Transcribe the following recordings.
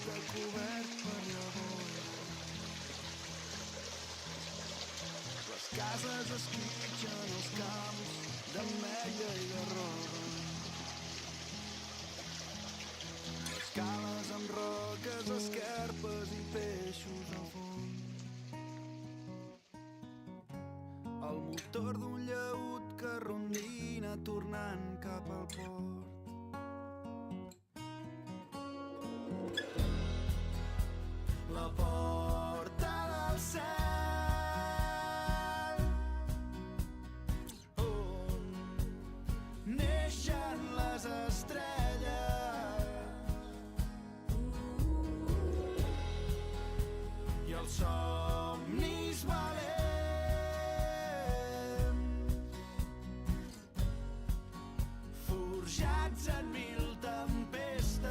sostre cobert per llavors. Les cases esquitxen els camps d'ametlla i de roba. Les cales amb roques, esquerpes i peixos al fons. El motor d'un llaüt que rondina tornant cap al port. La porta del cel on neixen les estrelles i els somnis valents forjats en mil tempestes.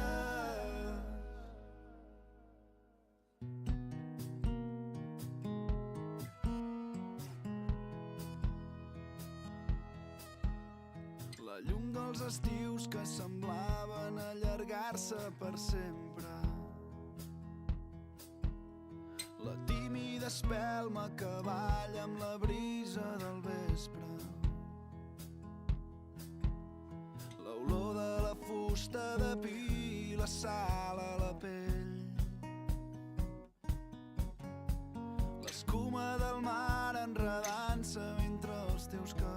La llum dels estius que semblaven allargar-se per sempre. La tímida espelma que balla amb la brisa del vespre. L'olor de la fusta de pi i la sal a la pell. L'escuma del mar enredant-se entre els teus cabells.